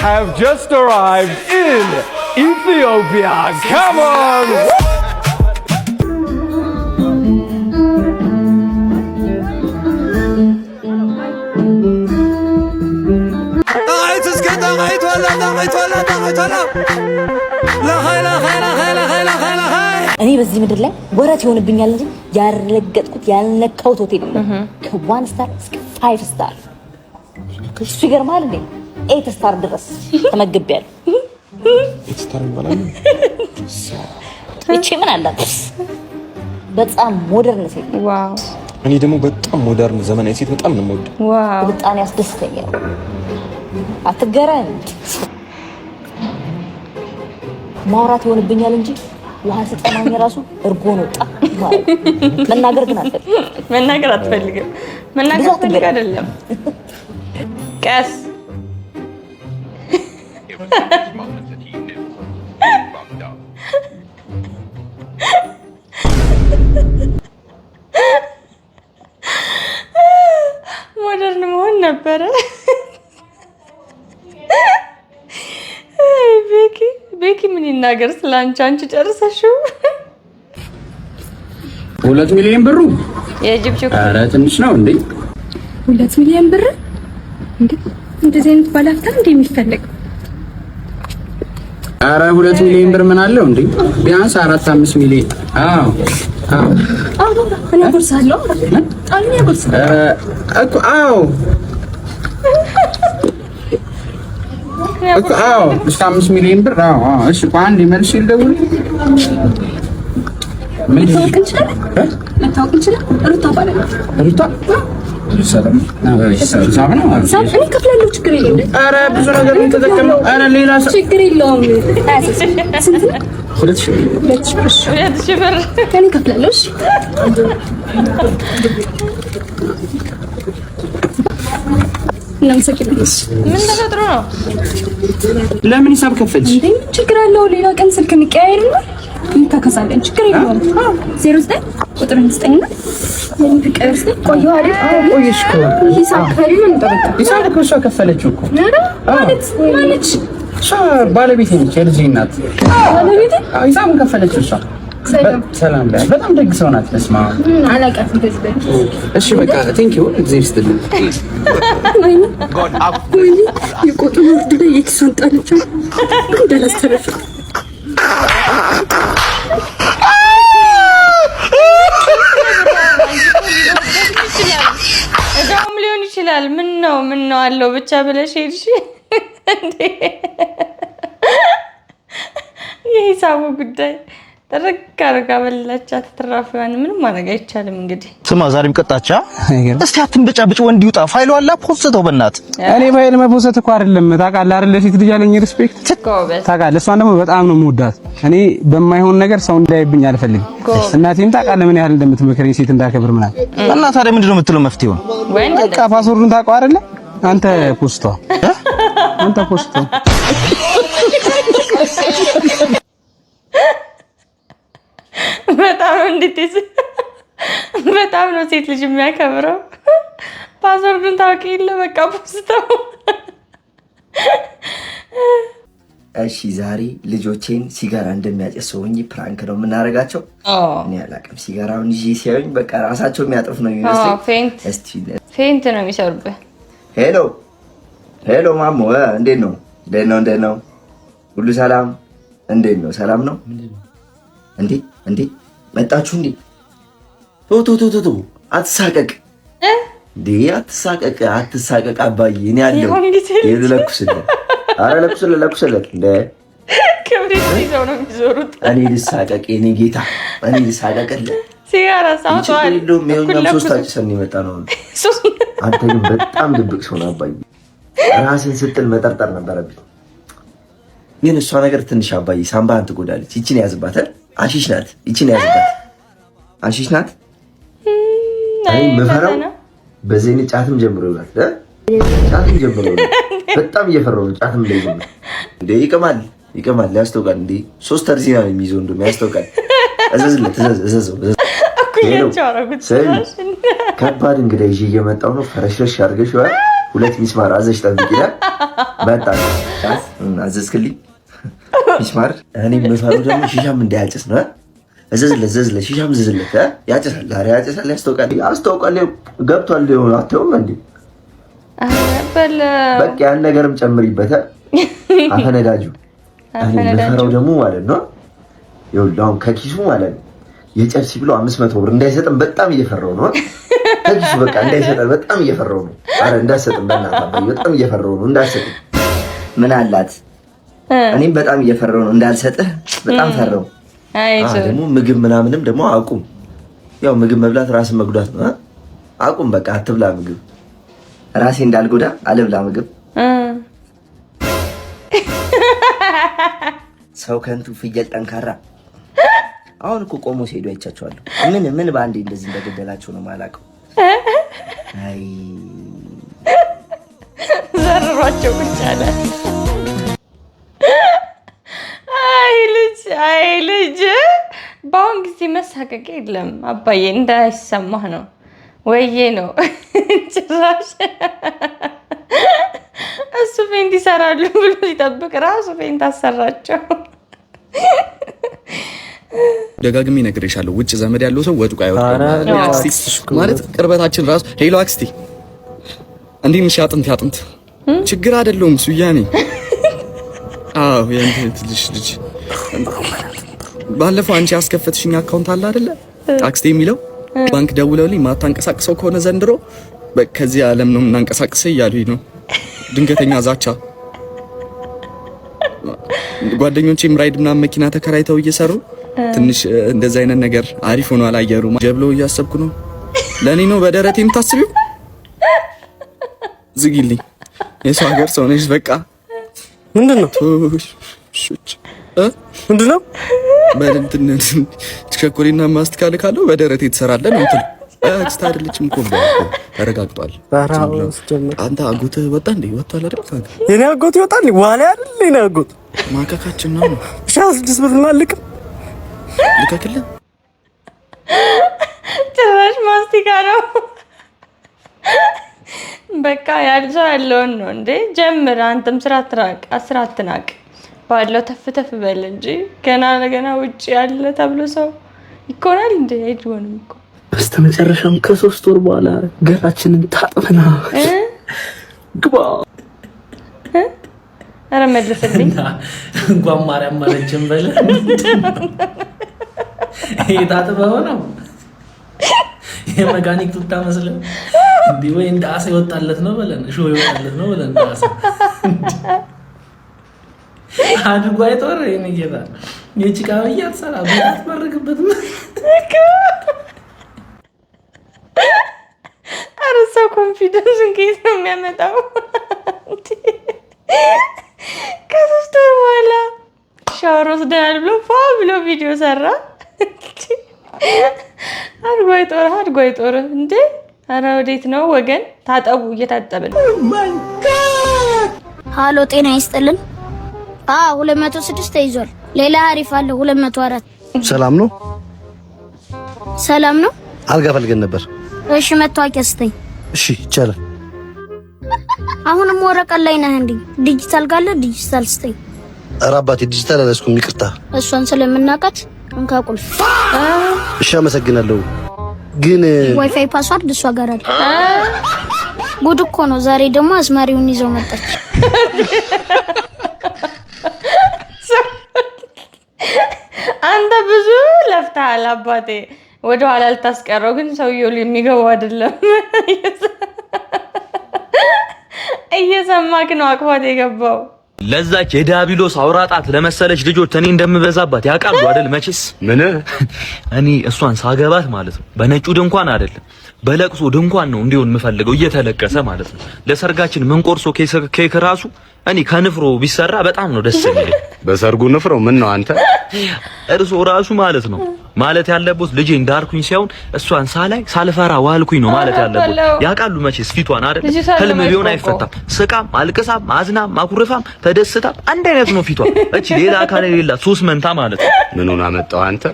have just arrived in Ethiopia. Come on! እኔ በዚህ ምድር ላይ ወራት ይሆንብኛል እንጂ ያረገጥኩት ያልነካሁት ሆቴል የለም። ከ1 ስታር እስከ 5 ስታር እሱ ይገርማል እንዴ 8 ስታር ድረስ ተመግቤያለሁ። ስታር ይባላል። እቺ ምን አላት? በጣም ሞደርን ሴት። ዋው! እኔ ደግሞ በጣም ሞደርን ዘመናዊ ሴት በጣም ነው የምወደው። ዋው! በጣም ያስደስተኛል። አትገረም። ማውራት ይሆንብኛል እንጂ ውሃ ሲጠማኝ ራሱ እርጎ ነው ጣ ማለት መናገር ግን አትፈልግም። መናገር አትፈልግም። መናገር አትፈልግ አይደለም። ቀስ ሞደርን መሆን ነበረ። ቤኪ ምን ይናገር ስላንቺ? አንቺ ጨርሰሽው 2 ሚሊዮን ብሩ የጅብቹ ኧረ ትንሽ ነው እንዴ? 2 ሚሊዮን ብር እንዴ? እንደዚህ አይነት ባለሀብት እንዴ የሚፈልግ? ኧረ 2 ሚሊዮን ብር ምን አለው እንዴ? ቢያንስ 4-5 ሚሊዮን። አዎ እኔ አጎርሳለሁ። እኔ አጎርሳለሁ እኮ አዎ እኮ አዎ እስከ 5 ሚሊዮን ብር። አዎ እሺ ቆይ አንዴ መልሼ ልደውል። ምን ልታውቅ ይችላል? ሩታ ባለቤት ሩታ ሰላም ነው። እኔ እከፍላለሁ፣ ችግር የለውም። ኧረ ብዙ ነገር ነው ተጠቀመው። ኧረ ሌላ ችግር የለውም። ስንት ነው? 2,000 ብር እኔ እከፍላለሁ። እሺ ምን ተፈጥሮ ነው? ለምን ሂሳብ ከፈልሽ? እንዴ ችግር አለው? ሌላ ቀን ስልክ እንቀያየርና እንካከሳለን። ችግር የለውም። 09 ቁጥር 9 እና ፍቅር ቆየሁ አይደል? ቆየሽ እኮ ሂሳብ ከፈሉ ምን ተበቃ? ሂሳብ እኮ እሷ ከፈለችው እኮ ማለት እሷ ባለቤቴ ነች፣ የልጄ እናት ባለቤቴ። ሂሳቡን ከፈለችው እሷ። ሰላም ላይ በጣም ደግ ሰው ናት። በስመ አብ አላውቃትም። እሺ በቃ ቴንክ ዩ እግዚአብሔር ይስጥልኝ። ወይኔ የቆጡ ወርድ ላይ የኪሷን ጣለች። እንዳላስተረፈ እዳውም ሊሆን ይችላል። ምን ነው አለው ብቻ ብለሽ ሄድሽ እንዴ? የሂሳቡ ጉዳይ ተረጋጋ በላቻት ተራፊዋን ምንም ማድረግ አይቻልም። እንግዲህ ስማ ዛሬም ቀጣቻ እስቲ አትንበጫብጭ፣ ወንድ ይውጣ። ፋይሉ አላ ፖስተው በእናት እኔ ፋይል መፖሰት እኮ አይደለም ታውቃለህ አይደል? ሴት ልጅ ያለኝ ሪስፔክት ታውቃለህ። እሷን ደግሞ በጣም ነው የምወዳት። እኔ በማይሆን ነገር ሰው እንዳይብኝ አልፈልግም። እናቴም ታውቃለህ ምን ያህል እንደምትመክረኝ ሴት እንዳከብር ምናምን። እና ታዲያ ምንድነው የምትለው መፍትሄው? በቃ ፓስወርዱን ታውቀው አይደለ? አንተ ፖስተው በጣም በጣም ነው ሴት ልጅ የሚያከብረው። ፓስወርዱን ታውቂ የለ በቃ ፖስተው። እሺ ዛሬ ልጆቼን ሲጋራ እንደሚያጨሰው ሆኜ ፕራንክ ነው የምናደርጋቸው። እኔ አላውቅም፣ ሲጋራውን ይዤ ሲያዩኝ በቃ ራሳቸው የሚያጠፉ ነው የሚመስለኝ። እስቲ ፌንት ነው የሚሰሩበት። ሄሎ ማሞ እንዴት ነው? እንዴት ነው? ሁሉ ሰላም? እንዴት ነው? ሰላም ነው እንዴ መጣችሁ እንዴ? ቶ አትሳቀቅ እንዴ አትሳቀቅ አባዬ። እኔ ያለው የለኩስልህ አረ ለኩስልህ እንዴ ክብሪት ይዘው ነው የሚዞሩት። እኔ ልሳቀቅ የኔ ጌታ፣ እኔ ልሳቀቅልህ። ሲጋራ ሳውጣው ነው ሶስታችን ሰን ይመጣ ነው። አንተ ግን በጣም ድብቅ ሰው ነህ አባዬ። ራስን ስትል መጠርጠር ነበረብኝ። ግን እሷ ነገር ትንሽ አባዬ ሳምባህን ትጎዳለች። ይቺን ያዝባት። አሺሽ ናት። ይቺን ያዝባት። አሺሽ ናት። አይ መፈራው በዚህ ጫትም ጀምሮ ይላል። ጫትም ጀምሮ በጣም እየፈራው ጫትም ላይ ጀምሮ እንዴ ይቀማል ያስተውቃል። እንዴ ሶስት ተርዚና ነው የሚይዘው እንደም ያስተውቃል። እዘዘው ከባድ እንግዳ ይዤ እየመጣሁ ነው። ፈረሽረሽ አድርገሽ 2 ሚስማር አዘሽ ጠብቂና በጣ አዘዝክልኝ ሚስማር። እኔ የምፈራው ደግሞ ሺሻም እንዳያጭስ ነው። እዘዝለ ሺሻም ዝዝለት ያጭሳል። ዛሬ ያጭሳል። ያስታውቃል ገብቷል። ሊሆን አትተውም እንዴ? በቃ ያን ነገርም ጨምሪበት። አፈነዳጁ እኔ የምፈራው ደግሞ ማለት ነው ይኸውልህ አሁን ከኪሱ ማለት ነው የጨርሲ ብሎ 500 ብር እንዳይሰጥም በጣም እየፈራው ነው። ከኪሱ በቃ እንዳይሰጥም በጣም እየፈራው ነው። አረ እንዳሰጥም በእናትህ አባዬ በጣም እየፈራው ነው። እንዳሰጥም ምን አላት? እኔም በጣም እየፈራው ነው እንዳልሰጥህ በጣም ፈራው። ደግሞ ምግብ ምናምንም ደግሞ አቁም። ያው ምግብ መብላት ራስን መጉዳት ነው። አቁም በቃ አትብላ ምግብ። ራሴ እንዳልጎዳ አልብላ ምግብ። ሰው ከንቱ ፍየል ጠንካራ። አሁን እኮ ቆሞ ሲሄዱ አይቻቸዋለሁ። ምን በአንዴ እንደዚህ እንደገደላቸው ነው የማላውቀው። አይ ዘርሯቸው ብቻ ነው። አይ ልጅ በአሁን ጊዜ መሳቀቅ የለም አባዬ፣ እንዳይሰማህ ነው ወዬ ነው። ጭራሽ እሱ ፌንት ይሰራሉ ብሎ ሲጠብቅ ራሱ ፌንት አሰራቸው። ደጋግሜ ነግሬሻለሁ። ውጭ ዘመድ ያለው ሰው ወጡ አይወጣም ማለት ቅርበታችን ራሱ ሄሎ አክስቲ እንዴ ምሽ ያጥንት ችግር አይደለም እሱ ያኔ አዎ የእንት ልጅ ባለፈው አንቺ ያስከፈትሽኝ አካውንት አለ አይደለ አክስቴ የሚለው ባንክ ደውለውልኝ ማታንቀሳቅሰው ከሆነ ዘንድሮ ከዚህ ዓለም ነው እናንቀሳቅሰው እያሉኝ ነው። ድንገተኛ ዛቻ። ጓደኞቼም ራይድ ምናምን መኪና ተከራይተው እየሰሩ ትንሽ እንደዛ አይነት ነገር አሪፍ ሆኖ አላየሩ ጀብሎ እያሰብኩ ነው። ለኔ ነው በደረቴ የምታስቢው? ዝጊልኝ። የሰው ሀገር ሰው ነሽ። በቃ ምንድነው ምንድነው በእንትን ቸኮሌና ማስተካከል ካለው በደረቴ ትሰራለህ ነው እንትን አክስት አይደለችም እኮ ተረጋግጧል። አንተ አጎትህ ወጣ እንዴ? ወጣል አይደል? የኔ አጎት ይወጣል ዋላ አይደል? የኔ አጎት ማካካችን ነው። ሻስ ድስ ብልናልክ ልከክልህ ጭራሽ ማስቲካ ነው። በቃ ያልሰው ያለውን ነው እንዴ ጀምር። አንተም ስራ አትናቅ። ባለው ተፍ በል እንጂ ገና ውጭ ያለ ተብሎ ሰው ይኮናል እንዴ? አይሆንም እኮ። በስተመጨረሻም ከ3 ወር በኋላ ገራችንን ታጥበና ግባ። አረ መልስልኝ እንኳን ማርያም ማለችም በለ ታጥበው ነው የመካኒክ ቱታ መስለን እንዴ? ወይ እንደ አሳ ይወጣለት ነው በለን ሾው ይወጣለት ነው በለን አሳ አድርጎ አይተወር የኔ ጌታ የጭቃ በያት ሰራ በታት ማረግበት አረ ሰው ኮንፊደንስ እንዴት ነው የሚያመጣው? ከ3 ወር በኋላ ሻወር ወስደናል ብሎ ቪዲዮ ሰራ። አድጎ አይጦር እንዴ? አረ ወዴት ነው ወገን? ታጠቡ፣ እየታጠብን። ሃሎ ጤና ይስጥልን። 206 ተይዟል። ሌላ አሪፍ አለ 204። ሰላም ነው። አልጋ ፈልገን ነበር። እሺ መታወቂያ ስጠኝ። እሺ ይቻላል። አሁንም ወረቀት ላይ ነህ እንዴ? ዲጂታል ጋለ ዲጂታል ስጠኝ። ኧረ አባቴ ዲጂታል አላስኩም ይቅርታ። እሷን ስለምናቀት እንካ ቁልፍ። እሺ አመሰግናለሁ። ግን ዋይፋይ ፓስዋርድ እሷ ጋር አለ። ጉድ እኮ ነው። ዛሬ ደግሞ አስማሪውን ይዘው መጣች። አንተ ብዙ ለፍተሃል አባቴ። ወደ ኋላ ልታስቀረው ግን ሰውየው የሚገባው አይደለም። እየሰማክ ነው አቅፋት የገባው። ለዛች የዳቢሎስ አውራጣት ለመሰለች ልጆች እኔ እንደምበዛባት ያውቃሉ አይደል? መቼስ ምን እኔ እሷን ሳገባት ማለት ነው በነጩ ድንኳን አይደለም በለቅሶ ድንኳን ነው እንዲሆን የምፈልገው፣ እየተለቀሰ ማለት ነው። ለሰርጋችን ምን ቆርሶ ኬክ ራሱ እኔ ከንፍሮ ቢሰራ በጣም ነው ደስ የሚለኝ። በሰርጉ ንፍሮ ምን ነው አንተ? እርሶ ራሱ ማለት ነው ማለት ያለበት ልጄ እንዳርኩኝ ሳይሆን እሷን ሳልፈራ ዋልኩኝ ነው ማለት ያለበት። ያውቃሉ መቼስ ፊቷን አይደል? ህልም ቢሆን አይፈታም። ስቃም፣ አልቅሳም፣ አዝናም፣ ማኩረፋም፣ ተደስታም አንድ አይነት ነው ፊቷ። እቺ ሌላ አካል የሌላት 3 መንታ ማለት ነው። ምኑን አመጣው አንተ?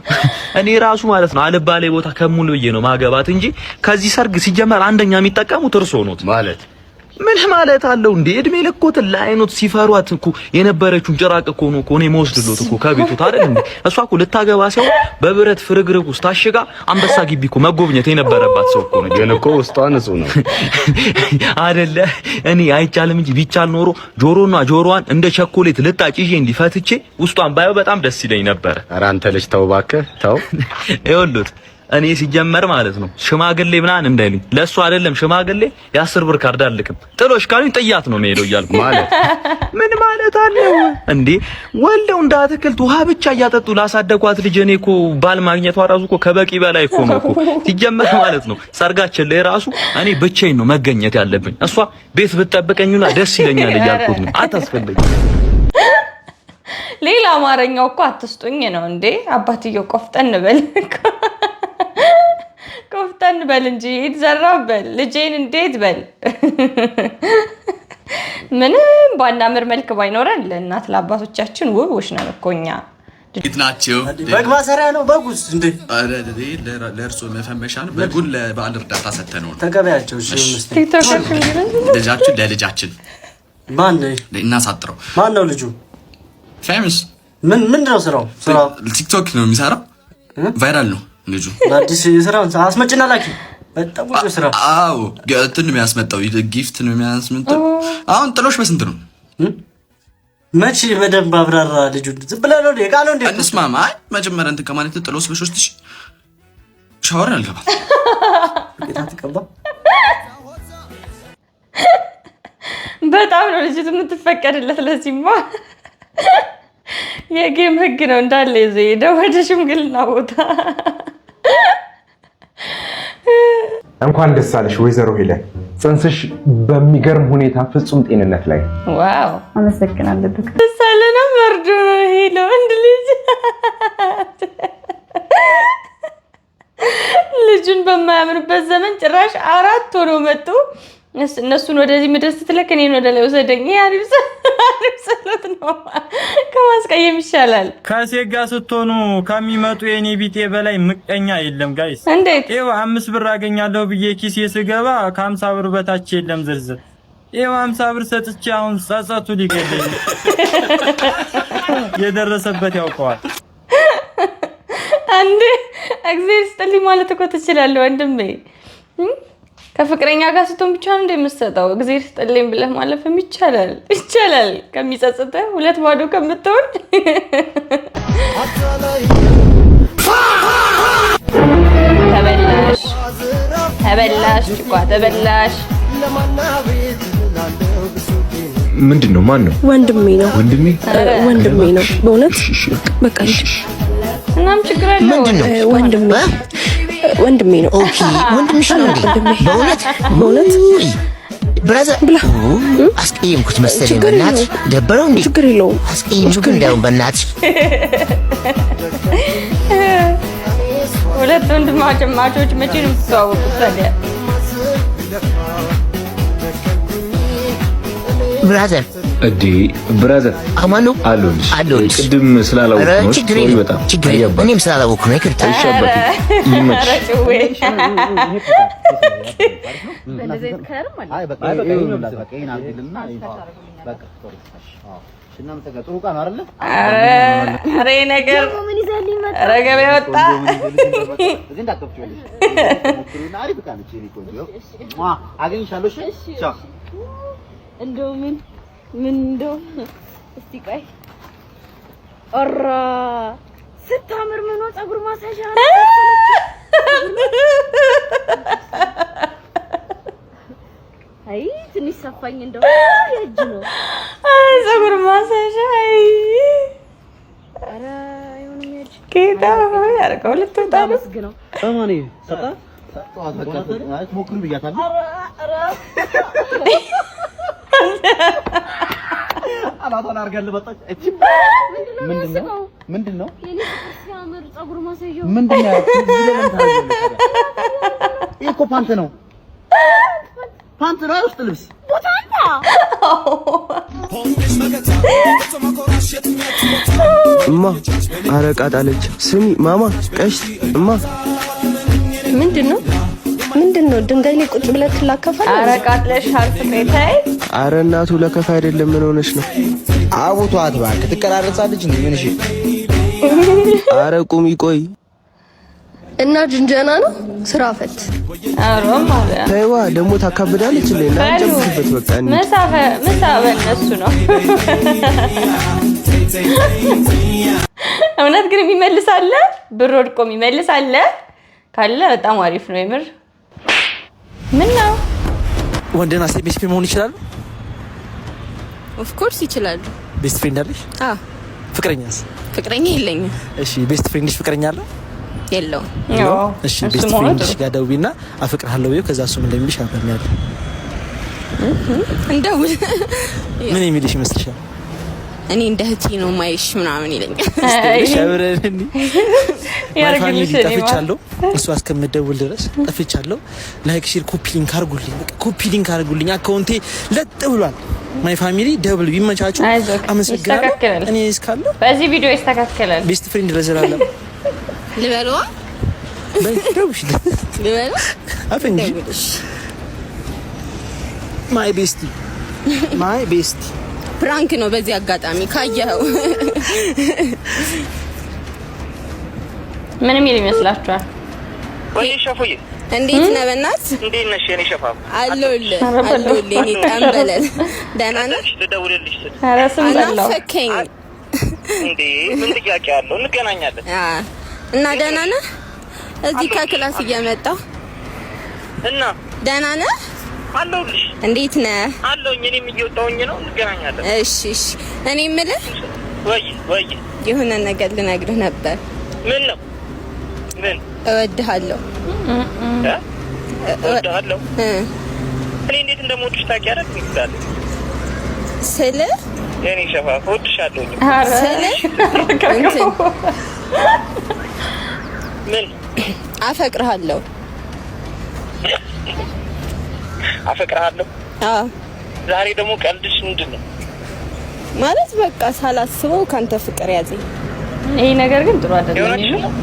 እኔ ራሱ ማለት ነው አልባሌ ቦታ ከሙሉ ብዬ ነው ማገባት እንጂ ከዚህ ሰርግ ሲጀመር አንደኛ የሚጠቀሙት እርሶ ነው ማለት ምን ማለት አለው እንዴ? እድሜ ልኮትን ለአይኖት ሲፈሯት እኮ የነበረችውን ጭራቅ እኮ ነው እኔ መወስድሎት እኮ ከቤቱ አይደል እንዴ? እሷ እኮ ልታገባ ሲሆን በብረት ፍርግርግ ውስጥ ታሽጋ አንበሳ ግቢ እኮ መጎብኘት የነበረባት ሰው እኮ ነው። ግን እኮ ውስጧ ንጹህ ነው አይደለ? እኔ አይቻልም እንጂ ቢቻል ኖሮ ጆሮና ጆሮዋን እንደ ቸኮሌት ልጣጭ ይዤ እንዲፈትቼ ውስጧን ባየው በጣም ደስ ይለኝ ነበር። ኧረ አንተ ልጅ ተው እባክህ ተው። ይኸውልህ እኔ ሲጀመር ማለት ነው ሽማግሌ ምናምን እንዳይሉኝ ለእሱ አይደለም ሽማግሌ የ10 ብር ካርድ አልልክም። ጥሎሽ ካሉኝ ጥያት ነው የምሄደው እያልኩ ማለት ምን ማለት አለው እንዴ? ወልደው እንደ አትክልት ውሃ ብቻ እያጠጡ ላሳደጓት ልጅ እኔ እኮ ባል ማግኘቷ ራሱ እኮ ከበቂ በላይ እኮ ነው እኮ ሲጀመር ማለት ነው። ሰርጋችን ላይ ራሱ እኔ ብቻዬን ነው መገኘት ያለብኝ። እሷ ቤት ብትጠብቀኝና ደስ ይለኛል እያልኩት ነው። አታስፈልግም። ሌላ አማርኛው እኮ አትስጡኝ ነው እንዴ? አባትየው ቆፍጠን በል ቆፍጠን በል እንጂ ይዘራበል ልጄን እንዴት በል። ምንም ባናምር መልክ ባይኖረን ለእናት ለአባቶቻችን ውቦች ነን እኮ እኛ። እንዴት ናቸው? በግ ማሰሪያ ነው በጉስ እንዴ? ለእርሶ መፈመሻ ነው። በጉን ለበዓል እርዳታ ሰተነው ነው። ተቀበያቸው። እሺ ልጃችን ለልጃችን ማን ነው እናሳጥረው? ማን ነው ልጁ? ፌመስ ምንድነው ስራው? ቲክቶክ ነው የሚሰራው። ቫይራል ነው ልጁ። አዲስ ስራውን አስመጭና ላኪ። በጣም ብዙ ስራ። አዎ እንትን ነው የሚያስመጣው፣ ጊፍት ነው የሚያስመጣው። አሁን ጥሎሽ በስንት ነው? መቼ በደንብ አብራራ። ልጁ ዝም ብለህ ነው ቃል ነው እንዴ? እንስማማ። አይ መጀመሪያ እንትን ከማለት ጥሎሽ በ3000 ሻወር አልገባም። ጌታ ተቀባ። በጣም ነው ልጅቱ የምትፈቀድለት። ለዚህማ የጌም ህግ ነው እንዳለ ይዘው ሄደው ወደ ሽምግልና ቦታ። እንኳን ደስ አለሽ ወይዘሮ ሄለን፣ ጽንስሽ በሚገርም ሁኔታ ፍጹም ጤንነት ላይ። ዋው አመሰግናለሁ ዶክተር። ደስ አለና መርዶ ነው ሄሎ እንድ ልጅ ልጁን በማያምርበት ዘመን ጭራሽ 4 ሆኖ መጡ። እነሱን ወደዚህ ምድር ስትልክ እኔን ወደ ላይ ወሰደኝ። ያሪብሰለት ነው ከማስቀየም ይሻላል። ከሴት ጋር ስትሆኑ ከሚመጡ የኔ ቢጤ በላይ ምቀኛ የለም ጋይስ። እንዴት ይኸው 5 ብር አገኛለሁ ብዬ ኪሴ ስገባ ከ50 ብር በታች የለም ዝርዝር። ይኸው 50 ብር ሰጥቼ አሁን ጸጸቱ ሊገለኝ የደረሰበት ያውቀዋል። አንዴ እግዚአብሔር ይስጥልኝ ማለት እኮ ትችላለህ ወንድሜ። ከፍቅረኛ ጋር ስትሆን ብቻ ነው እንደምትሰጠው። እግዚአብሔር ይስጥልኝ ብለህ ማለፍም ይቻላል። ከሚጸጽተህ 2 ባዶ ከምትሆን ተበላሽ ጭቋ ተበላሽ። ምንድን ነው? ማን ነው? ወንድሜ ነው። ወንድሜ ነው በእውነት በቃ እናም ችግር አለው። ወንድሜ ነው። ኦኬ ወንድምሽ ነው እንዴ? በእውነት ብራዘር ብላ አስቀየምኩት መሰለኝ። በእናትህ ደበረው እንዴ? ችግር የለውም። አስቀየምኩት እንዳውም በእናትህ። ሁለት ወንድማማቾች መቼ ነው የምትተዋወቁት ታዲያ? ብራዘር ብራዘር አማኑ አሉልሽ። ቅድም ስላላወቅኩ ነው። ሶሪ በጣም እኔም ስላላወቅኩ ነው። ይቅርታ። ነገር ገበያ ወጣ። እንደው ምን እንደው እስቲ ቆይ ኦራ ስታምር ምን ነው ፀጉር ማሳጅ አለ። አይ ትንሽ ሰፋኝ እንደው የእጅ ነው። አይ ፀጉር ማሳጅ አይ አረ አይሆንም የእጅ ጌታ ሆይ አረጋው ልትወጣ ነው። አማኔ ሰጣ ሞክሩ ብያታለሁ። አላታን አርጋለ በጣች እቺ ምንድነው የኔ ሲያምር ፀጉር ማሳየው ምንድነው? ይሄ እኮ ፓንት ነው። ፓንት ነው ውስጥ ልብስ ቦታንታ እማ አረቃ ጣለች። ስሚ ማማ ቀሽት እማ ምንድነው? ምንድነው ድንጋይ ላይ ቁጭ ብለህ ትላከፋለህ? ኧረ ቃጥለሻል ፍቅሬ ተይ። ኧረ እናቱ ለከፋ አይደለም ምን ሆነሽ ነው? አቡቷት እባክህ ትቀራረጻለች እንዴ? ምን እሺ? ኧረ ቁሚ ቆይ እና ጅንጀና ነው ስራ ፈት። ኧረ ማለት ተይዋ ደግሞ ታካብዳለች እንዴ? ላንጨብበት በቃ ምሳ በእነሱ ነው። እውነት ግን የሚመልሳለ ብር ወድቆ የሚመልሳለ ካለ በጣም አሪፍ ነው የምር። ምን ነው ወንድና ሴት ቤስት ፍሬንድ መሆን ይችላሉ? ኦፍ ኮርስ ይችላሉ። ቤስት ፍሬንድ አለሽ? አዎ። ፍቅረኛስ? ፍቅረኛ የለኝም። እሺ ቤስት ፍሬንድሽ ፍቅረኛ አለው? የለውም። እሺ ቤስት ፍሬንድሽ ጋር ደውይና አፈቅርሃለሁ ብዬው ከዛ እሱም እንደሚልሽ አፈርኛለሁ። እንደው ምን የሚልሽ ይመስልሻል? እኔ እንደ እህቴ ነው ማይሽ ምናምን ይለኛል። ሻብረን ያርግልሽ ጠፍቻለሁ። እሷ እስከምደውል ድረስ ጠፍቻለሁ። ላይክ ሼር ኮፒ ሊንክ አርጉልኝ፣ በቃ ኮፒ ሊንክ አርጉልኝ። አካውንቴ ለጥ ብሏል። ማይ ፋሚሊ ደብል ቢመቻቹ አመሰግናለሁ። እኔ እስካለሁ በዚህ ቪዲዮ ይስተካከላል። ቤስት ፍሬንድ ለዘላለም ልበለዋ በደውሽ ልበለ አፈንጂ ማይ ቤስቲ ፕራንክ ነው። በዚህ አጋጣሚ ካየኸው ምን የሚል ይመስላችኋል? ወይ ሸፉዬ እንዴት ነህ? በእናት እንዴት ነሽ? የኔ ሸፋፍ አለሁልህ እኔ ጠንበለል ደህና ነህ? ልደውልልሽ ስል ኧረ ስም በላው አናፈከኝ እንዴ ምን ጥያቄ አለው? እንገናኛለን እና ደህና ነህ? እዚህ ከክላስ እየመጣሁ እና ደህና ነህ? አለሁልሽ። እንዴት ነህ? አለሁኝ። እኔም እየወጣሁኝ ነው። እንገናኛለን። እሺ እኔ የምልህ ወይ የሆነ ነገር ልነግርህ ነበር። ምን ነው? ምን? እወድሃለሁ። እወድሃለሁ? እኔ እንዴት እንደምወድሽ ታውቂያለሽ? ይላል ስለ የኔ ሸፋፍ እወድሻለሁ። ስለ እንትን ምን? አፈቅርሃለሁ። አፈቅርሃለሁ? አዎ። ዛሬ ደግሞ ቀልድሽ ምንድን ነው? ማለት በቃ ሳላስበው ካንተ ፍቅር ያዘኝ። ይሄ ነገር ግን ጥሩ አይደለም።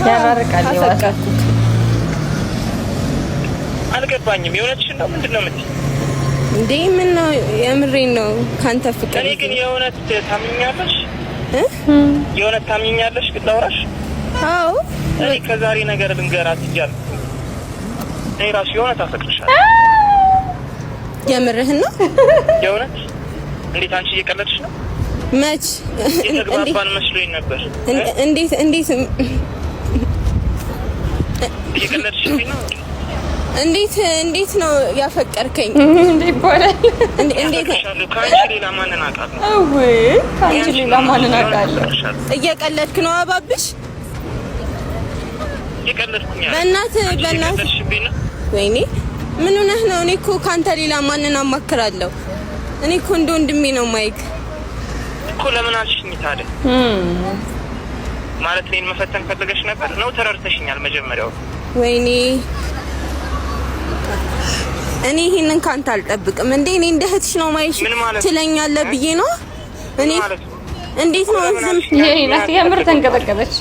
ያራርቃል። አፈቀርኩት። አልገባኝም። የእውነትሽን ነው? ምንድን ነው የምትይኝ? እንዴ ምን ነው? የምሬን ነው። ካንተ ፍቅር እኔ ግን የእውነት ታምኛለሽ? የእውነት ታምኛለሽ? ግን ላውራሽ? አዎ። እኔ ከዛሬ ነገር ልንገራት እያልኩ እኔ ራሱ የእውነት አፈቅርሻለሁ። የምርህን ነው? የእውነት? እንዴት አንቺ እየቀለድሽ ነው? መች የተግባባን መስሎኝ ነበር። እንዴት እየቀለድሽብኝ ነው? እንዴት ነው ያፈቀርከኝ? እንዴ ይባላል? እንዴት ከአንቺ ሌላ ማንን አውቃለሁ? ወይ ከአንቺ ሌላ ማንን አውቃለሁ? እየቀለድክ ነው አባብሽ? እየቀለድኩኝ ነው። በእናትህ ወይኔ ምን ሆነህ ነው? እኔ እኮ ካንተ ሌላ ማንን አማክራለሁ? እኔ እኮ እንደ ወንድሜ ነው ማይክ እኮ። ለምን አልሽኝ ታዲያ? ማለት እኔን መፈተን ፈልገሽ ነበር ነው? ተረድተሽኛል መጀመሪያው። ወይኔ እኔ ይሄንን ካንተ አልጠብቅም እንዴ። እኔ እንደ እህትሽ ነው ማይሽ ትለኛለህ ብዬ ነው። እኔ እንዴት ነው ዝም ይሄ የምር ተንቀጠቀጠች።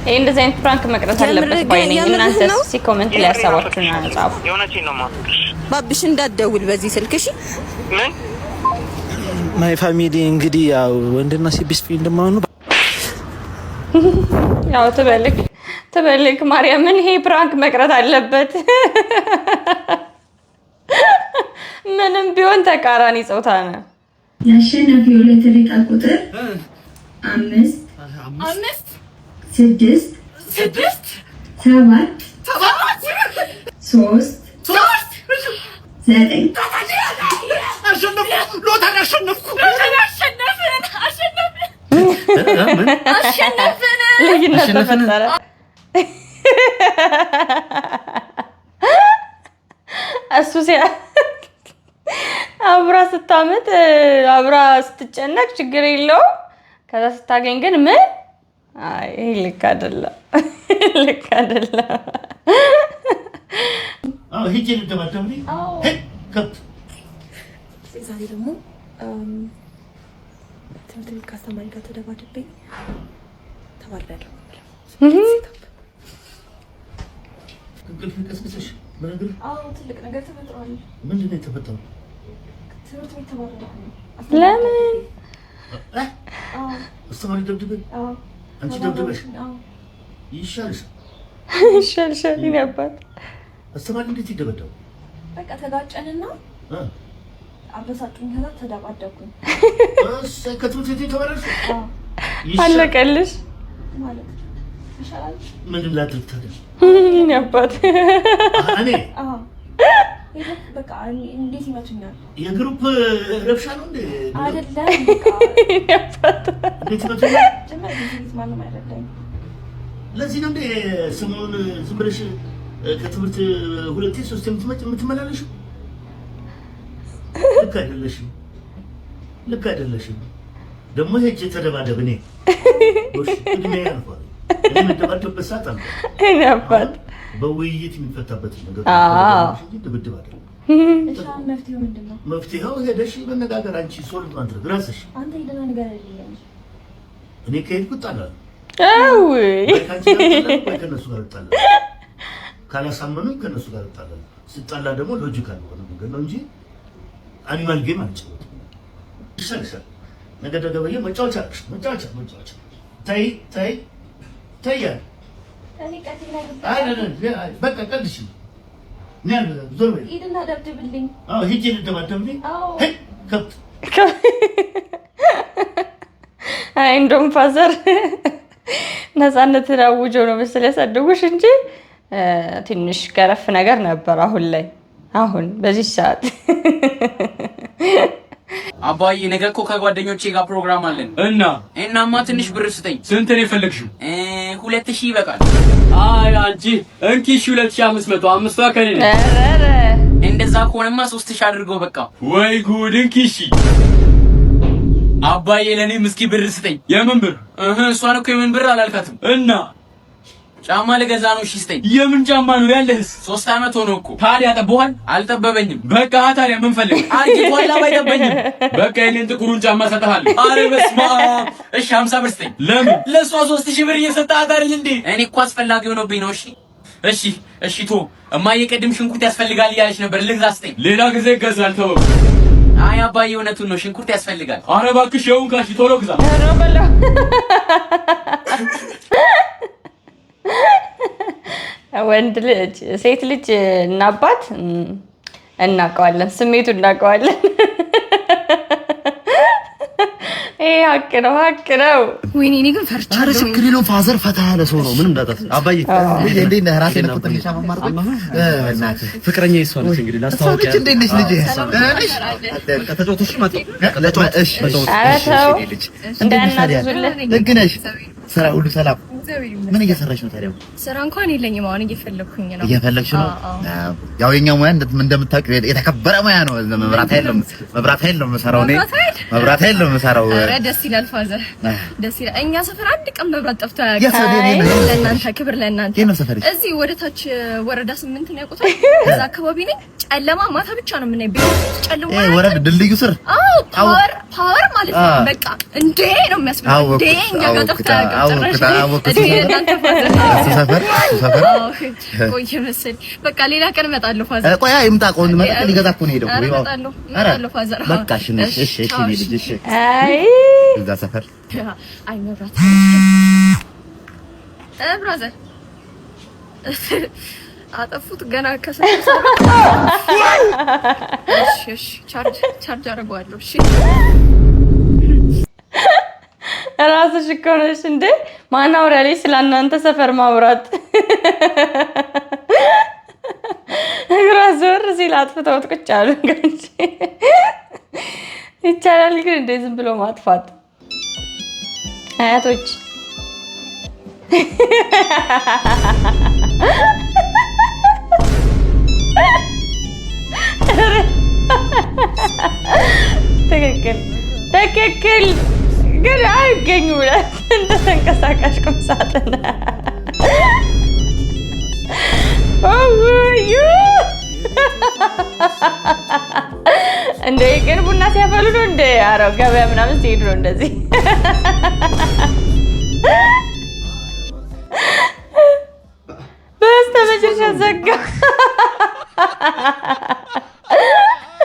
ይሄ እንደዚህ አይነት ፕራንክ መቅረት አለበት ባይነኝ። እናንተስ ኮሜንት ላይ ሀሳባችሁን ጻፉ። የእውነቴን ነው የማፈቅርሽ። ባብሽ እንዳትደውል በዚህ ስልክ እሺ? ምን ማይ ፋሚሊ እንግዲህ ያው ወንድና ሴት ቤስት ፍሬንድ እንደማሆኑ ያው ትበልክ ማርያምን፣ ይሄ ፕራንክ መቅረት አለበት። ምንም ቢሆን ተቃራኒ ጾታ ነው። የአሸናፊው የዕለት ዕጣ ቁጥር 5 6 7 3 9 ልዩነት ተፈጠረ። እሱ አብራ ስታመጥ አብራ ስትጨነቅ ችግር የለውም። ከዛ ስታገኝ ግን ምን ይሄ ልክ አይደለም፣ ልክ አይደለም። ዛሬ ደግሞ ትምህርት ቤት ከአስተማሪ ጋር ተደባድቤ ተባረረ። እንቅልፍ ቀስቅሰሽ በነገር ትልቅ ነገር ተፈጥሯል። ምንድን ነው የተፈጠረው? ትምህርት ቤት ተባረርኩ። ለምን? አስተማሪ ደብድበኝ? አንቺ ደብድበሽ? ይሻልሽ ይኔ አባት። አስተማሪ እንዴት ይደበደቡ? በቃ ተጋጨንና አበሳጩኝ። ከዛ ተደባደብኩኝ። ከትምህርት ቤት ተባረርሽ? አለቀልሽ ማለት ይሻላል። ምንድን ላድርግ ታዲያ? ይኔ አባት እኔ በቃ እንዴት ይመቱኛል? የግሩፕ ረብሻ ነው እንዴ? አይደለም። እንዴት ይመቱኛል? ጀመር እንዴት ማንም አይረዳኝ። ለዚህ ነው እንዴ ሰሞኑን ዝም ብለሽ ከትምህርት 2-3 የምትመላለሽው? ልክ አይደለሽም። ደግሞ ሄጄ ተደባደብ እኔ እድሜ ያልፋል። እኔ የምደባደብበት ሰዓት አለ። እኔ አባት በውይይት የሚፈታበት ነገር ድብድብ አይደለም። መፍትሄው ምንድን ነው? መፍትሄው ሄደሽ መነጋገር፣ አንቺ ሶልቭ ማድረግ ራስሽ። አንተ ሄደና ንገረኝ። እኔ ከሄድኩ እጣላለሁ። ከእነሱ ጋር እጣላለሁ። ካላሳመኑኝ ከእነሱ ጋር እጣላለሁ። ስጣላ ደግሞ ሎጂካል ሆነ ነገር ነው እንጂ አኒማል ጌም አልጫወትም። ይሻልሻል። ነገ ደገበየ መጫወቻ ተይ በቃ ቀልድሽ ዞር በይ። ሂድና ደብድብልኝ። ሂጅ ልደባደብልኝ? ከብት እንደውም ፋዘር ነፃነትን አውጀው ነው መሰል ያሳደጉሽ እንጂ ትንሽ ገረፍ ነገር ነበር። አሁን በዚህ ሰዓት አባዬ ነገ እኮ ከጓደኞቼ ጋር ፕሮግራም አለን እናማ ትንሽ ብር ስጠኝ። ስንት ነው የፈለግሽው? 2000 ይበቃል። አይ አንቺ እንኪ 2500 አምስቷ ከኔ ነው። እንደዛ ከሆነማ 3000 አድርገው በቃ። ወይ ጉድ! እንኪ እሺ አባዬ ለኔም እስኪ ብር ስጠኝ። የምን ብር? እሷን እኮ የምን ብር አላልካትም እና ጫማ ልገዛ ነው። እሺ ስጠኝ። የምን ጫማ ነው ያለህስ? 3 ዓመት ሆኖ እኮ። ታዲያ ጠበዋል? አልጠበበኝም። በቃ ታዲያ ምን ፈልግ? አርጅቷል፣ አይጠበኝም። በቃ የኔን ጥቁሩን ጫማ ሰጥሃለሁ። አረ በስመ አብ። እሺ 50 ብር ስጠኝ። ለምን? ለሷ 3000 ብር እየሰጣት አይደል እንዴ? እኔ እኮ አስፈላጊ ሆኖብኝ ነው። እሺ ቶ እማዬ ቅድም ሽንኩርት ያስፈልጋል እያለች ነበር። ልግዛ ስጠኝ። ሌላ ጊዜ ይገዛል። ተው። አይ አባዬ እውነቱን ነው፣ ሽንኩርት ያስፈልጋል። አረ እባክሽ ይሁን ካሽ ቶሎ ግዛ። ወንድ ልጅ ሴት ልጅ እና አባት እናውቀዋለን፣ ስሜቱን እናውቀዋለን። ይሄ ሀቅ ነው። ወይኔ እኔ ግን ፈርቻለሁ። ችግር የለውም። ፋዘር ፈታ ያለ ሰው ነው። ምንም እንዳጣት አባዬ እንዴት ነህ? ራሴን እኮ ትንሽ አማማርኩኝ። ፍቅረኛ ይሷ ነች። እንግዲህ ላስተዋውቅሽ። እንዴት ነሽ ልጄ? ተጫውተሽ ማጥ እሺ። ኧረ ተው እንዳናዝዙልህ። ልክ ነሽ። ስራ ሁሉ ሰላም? ምን እየሰራሽ ነው ታዲያ? ስራ እንኳን የለኝም። አሁን እየፈለኩኝ ነው። እየፈለግሽ ነው? ያው የኛ ሙያ እንደምታውቂው የተከበረ ሙያ ነው። መብራት ኃይል ነው የምሰራው እኔ። መብራት ኃይል ነው የምሰራው። ኧረ ደስ ይላል ፋዘር፣ ደስ ይላል። እኛ ሰፈር አንድ ቀን መብራት ጠፍቶ አያውቅም። ለእናንተ ክብር ለእናንተ። እዚህ ወደ ታች ወረዳ 8 ነው ያውቁታል። እዛ አካባቢ ነኝ። ጨለማ ማታ ብቻ ነው የምናየው። ጨለማ ወረዳ ድልድዩ ስር። ፓወር ማለት ነው። በቃ እንዴ ነው የሚያስፈልገው። እንዴ እኛ ጋር ጠፍቶ አያውቅም። ሰፈር ቆየ መሰለኝ። በቃ ሌላ ቀን እመጣለሁ ፋዘር። ቆይ ይምጣ። ቆይ መጣ ሊገዛ እኮ ነው ሄደው። እመጣለሁ ፋዘር። በቃ እሺ ልጅ እሺ። አይ እዛ ሰፈር አይ መብራት ብራዘር አጠፉት ገና ከሰዓት። እሺ ቻርጅ አደርገዋለሁ። እሺ ራስሽ እኮ ነሽ እንዴ ማናውሪያ ላይ ስለናንተ ሰፈር ማውራት። እግሯ ዞር ሲል አጥፍተውት ቁጭ አሉ። እንግዲህ ይቻላል ግን እንደ ዝም ብሎ ማጥፋት አያቶች ትክክል ግን አይገኙም። እንደ ተንቀሳቃሽ ቁም ሳጥን እንደ ግን ቡና ሲያፈሉ ነው እንደ አረው ገበያ ምናምን ሲሄዱ ነው እንደዚህ። በስተመጨረሻ ዘጋ።